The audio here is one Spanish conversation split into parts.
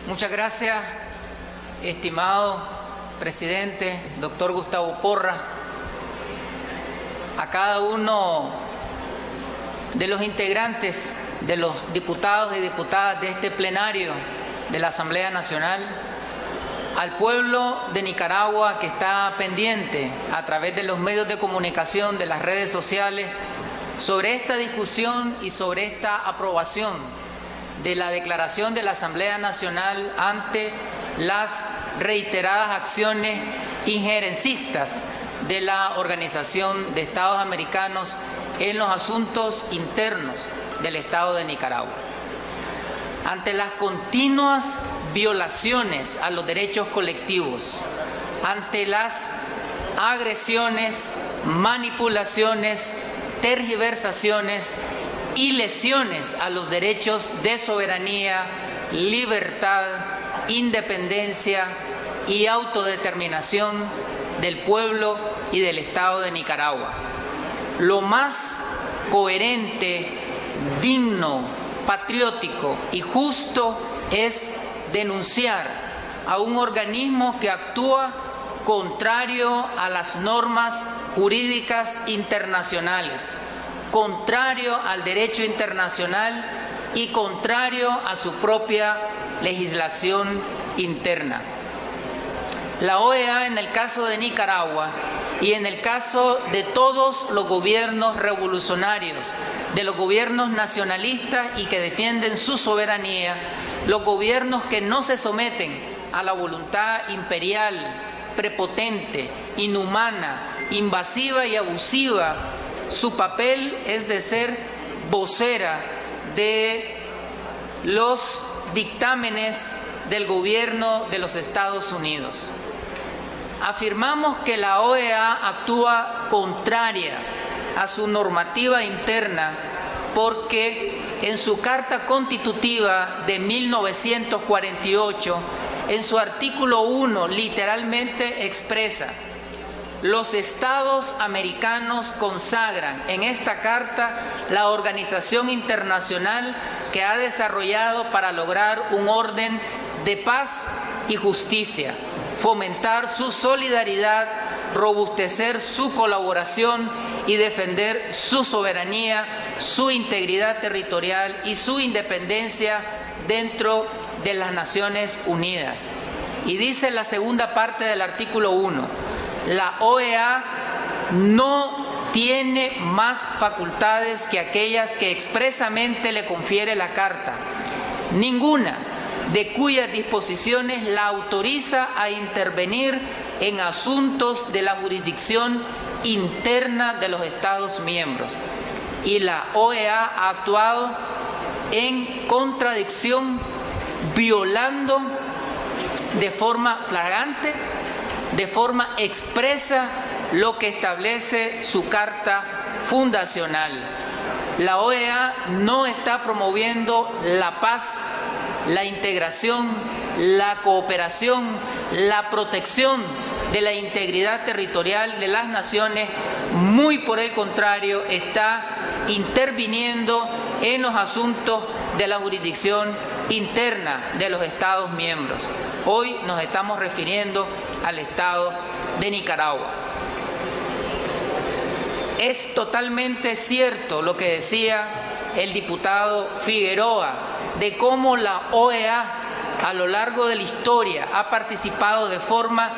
Muchas gracias, estimado presidente, doctor Gustavo Porra, a cada uno de los integrantes, de los diputados y diputadas de este plenario de la Asamblea Nacional, al pueblo de Nicaragua que está pendiente a través de los medios de comunicación, de las redes sociales, sobre esta discusión y sobre esta aprobación de la declaración de la Asamblea Nacional ante las reiteradas acciones injerencistas de la Organización de Estados Americanos en los asuntos internos del Estado de Nicaragua. Ante las continuas violaciones a los derechos colectivos, ante las agresiones, manipulaciones, tergiversaciones y lesiones a los derechos de soberanía, libertad, independencia y autodeterminación del pueblo y del Estado de Nicaragua. Lo más coherente, digno, patriótico y justo es denunciar a un organismo que actúa contrario a las normas jurídicas internacionales, contrario al derecho internacional y contrario a su propia legislación interna. La OEA, en el caso de Nicaragua y en el caso de todos los gobiernos revolucionarios, de los gobiernos nacionalistas y que defienden su soberanía, los gobiernos que no se someten a la voluntad imperial, prepotente, inhumana, invasiva y abusiva, su papel es de ser vocera de los dictámenes del gobierno de los Estados Unidos. Afirmamos que la OEA actúa contraria a su normativa interna porque en su Carta Constitutiva de 1948, en su artículo 1, literalmente expresa: los estados americanos consagran en esta carta la organización internacional que ha desarrollado para lograr un orden de paz y justicia, fomentar su solidaridad, robustecer su colaboración y defender su soberanía, su integridad territorial y su independencia dentro de las Naciones Unidas. Y dice la segunda parte del artículo 1, la OEA no tiene más facultades que aquellas que expresamente le confiere la Carta, ninguna de cuyas disposiciones la autoriza a intervenir en asuntos de la jurisdicción interna de los Estados miembros. Y la OEA ha actuado en contradicción, violando de forma flagrante, de forma expresa, lo que establece su Carta Fundacional. La OEA no está promoviendo la paz, la integración, la cooperación, la protección de la integridad territorial de las naciones, muy por el contrario, está interviniendo en los asuntos de la jurisdicción interna de los Estados miembros. Hoy nos estamos refiriendo al Estado de Nicaragua. Es totalmente cierto lo que decía el diputado Figueroa, de cómo la OEA a lo largo de la historia ha participado de forma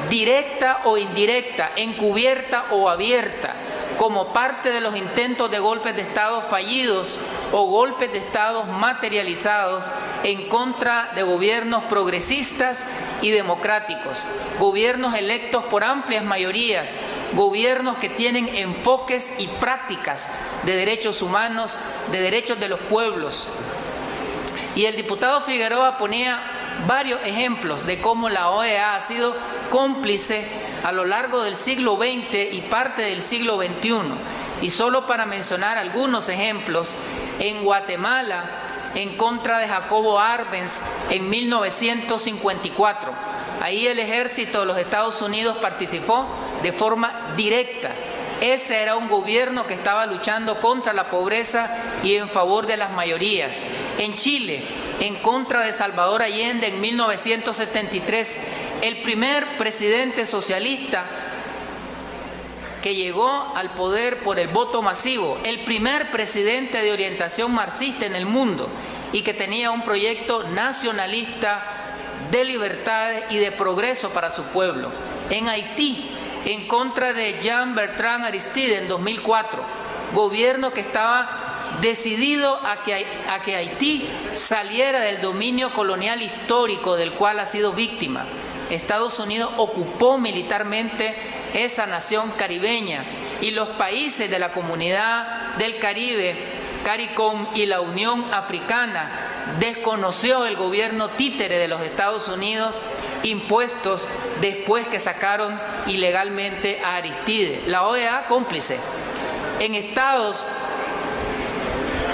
directa o indirecta, encubierta o abierta, como parte de los intentos de golpes de Estado fallidos o golpes de Estado materializados en contra de gobiernos progresistas y democráticos, gobiernos electos por amplias mayorías, gobiernos que tienen enfoques y prácticas de derechos humanos, de derechos de los pueblos. Y el diputado Figueroa ponía varios ejemplos de cómo la OEA ha sido cómplice a lo largo del siglo XX y parte del siglo XXI. Y solo para mencionar algunos ejemplos, en Guatemala, en contra de Jacobo Arbenz en 1954. Ahí el ejército de los Estados Unidos participó de forma directa Ese era un gobierno que estaba luchando contra la pobreza y en favor de las mayorías. En Chile, en contra de Salvador Allende en 1973, el primer presidente socialista que llegó al poder por el voto masivo, el primer presidente de orientación marxista en el mundo y que tenía un proyecto nacionalista de libertad y de progreso para su pueblo. En Haití, en contra de Jean-Bertrand Aristide en 2004, gobierno que estaba decidido a que Haití saliera del dominio colonial histórico del cual ha sido víctima. Estados Unidos ocupó militarmente esa nación caribeña y los países de la Comunidad del Caribe, CARICOM, y la Unión Africana desconoció el gobierno títere de los Estados Unidos impuestos después que sacaron ilegalmente a Aristide. La OEA cómplice.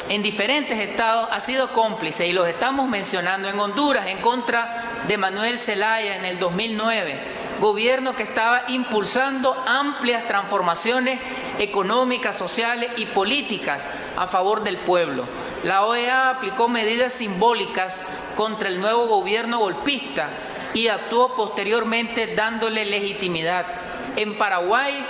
En diferentes estados ha sido cómplice y los estamos mencionando. En Honduras, en contra de Manuel Zelaya en el 2009, gobierno que estaba impulsando amplias transformaciones económicas, sociales y políticas a favor del pueblo. La OEA aplicó medidas simbólicas contra el nuevo gobierno golpista y actuó posteriormente dándole legitimidad. En Paraguay,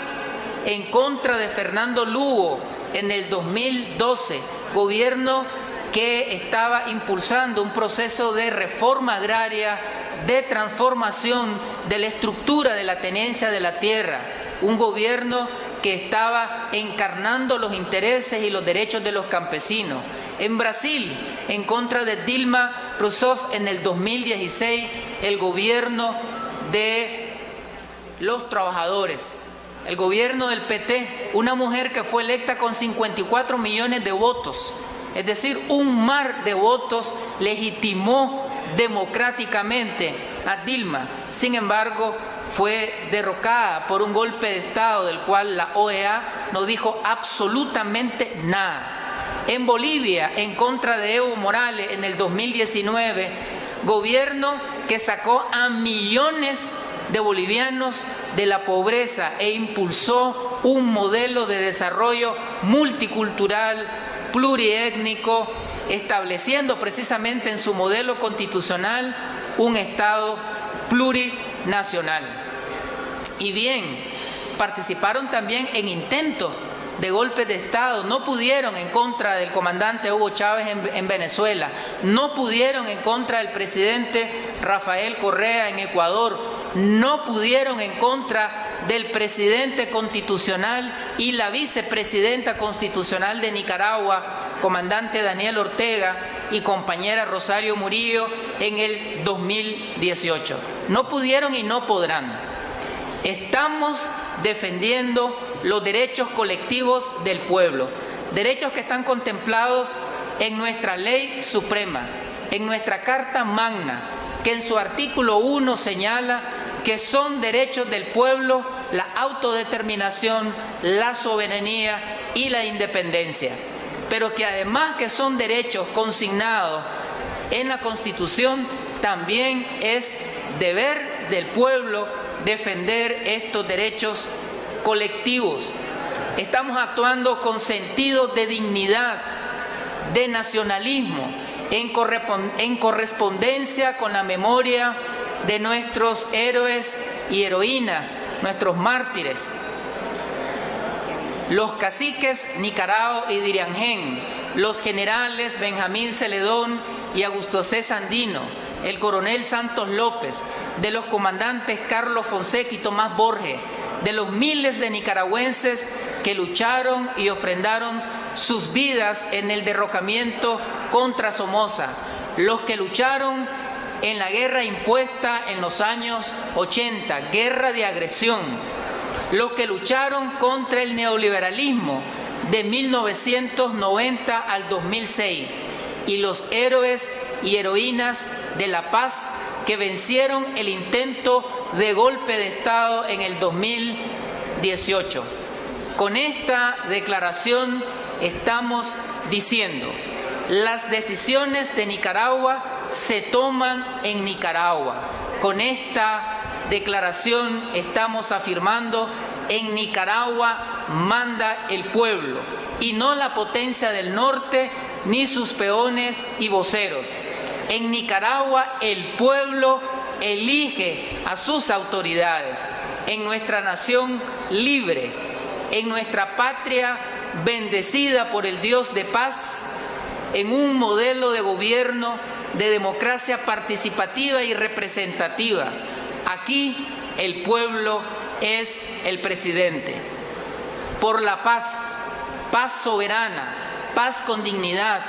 en contra de Fernando Lugo en el 2012, gobierno que estaba impulsando un proceso de reforma agraria, de transformación de la estructura de la tenencia de la tierra, un gobierno que estaba encarnando los intereses y los derechos de los campesinos. En Brasil, en contra de Dilma Rousseff en el 2016, el gobierno de los trabajadores, el gobierno del PT, una mujer que fue electa con 54 millones de votos, es decir, un mar de votos legitimó democráticamente a Dilma. Sin embargo, fue derrocada por un golpe de Estado del cual la OEA no dijo absolutamente nada. En Bolivia, en contra de Evo Morales en el 2019, gobierno que sacó a millones de bolivianos de la pobreza e impulsó un modelo de desarrollo multicultural, pluriétnico, estableciendo precisamente en su modelo constitucional un Estado plurinacional. Y bien, participaron también en intentos de golpes de Estado, no pudieron en contra del comandante Hugo Chávez en Venezuela, no pudieron en contra del presidente Rafael Correa en Ecuador, no pudieron en contra del presidente constitucional y la vicepresidenta constitucional de Nicaragua, comandante Daniel Ortega y compañera Rosario Murillo en el 2018. No pudieron y no podrán. Estamos defendiendo los derechos colectivos del pueblo, derechos que están contemplados en nuestra ley suprema, en nuestra Carta Magna, que en su artículo 1 señala que son derechos del pueblo la autodeterminación, la soberanía y la independencia, pero que además que son derechos consignados en la Constitución, también es deber del pueblo defender estos derechos colectivos. Estamos actuando con sentido de dignidad, de nacionalismo, en correspondencia con la memoria de nuestros héroes y heroínas, nuestros mártires, los caciques Nicarao y Diriangén, los generales Benjamín Celedón y Augusto C. Sandino, el coronel Santos López, de los comandantes Carlos Fonseca y Tomás Borges, de los miles de nicaragüenses que lucharon y ofrendaron sus vidas en el derrocamiento contra Somoza, los que lucharon en la guerra impuesta en los años 80, guerra de agresión, los que lucharon contra el neoliberalismo de 1990 al 2006 y los héroes y heroínas de la paz que vencieron el intento de golpe de Estado en el 2018. Con esta declaración estamos diciendo: las decisiones de Nicaragua se toman en Nicaragua. Con esta declaración estamos afirmando: en Nicaragua manda el pueblo y no la potencia del norte ni sus peones y voceros. En Nicaragua el pueblo elige a sus autoridades. En nuestra nación libre, en nuestra patria bendecida por el Dios de paz, en un modelo de gobierno de democracia participativa y representativa. Aquí el pueblo es el presidente. Por la paz, paz soberana, paz con dignidad,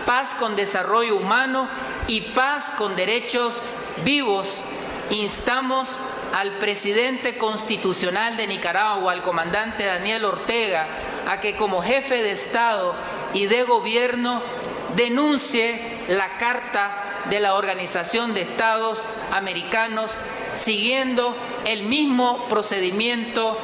paz con desarrollo humano y paz con derechos vivos, instamos al presidente constitucional de Nicaragua, al comandante Daniel Ortega, a que como jefe de Estado y de Gobierno denuncie la Carta de la Organización de Estados Americanos, siguiendo el mismo procedimiento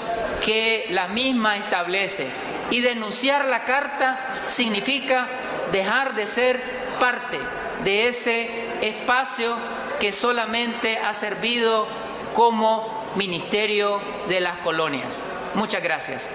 que la misma establece. Y denunciar la Carta significa dejar de ser parte de ese espacio que solamente ha servido como Ministerio de las Colonias. Muchas gracias.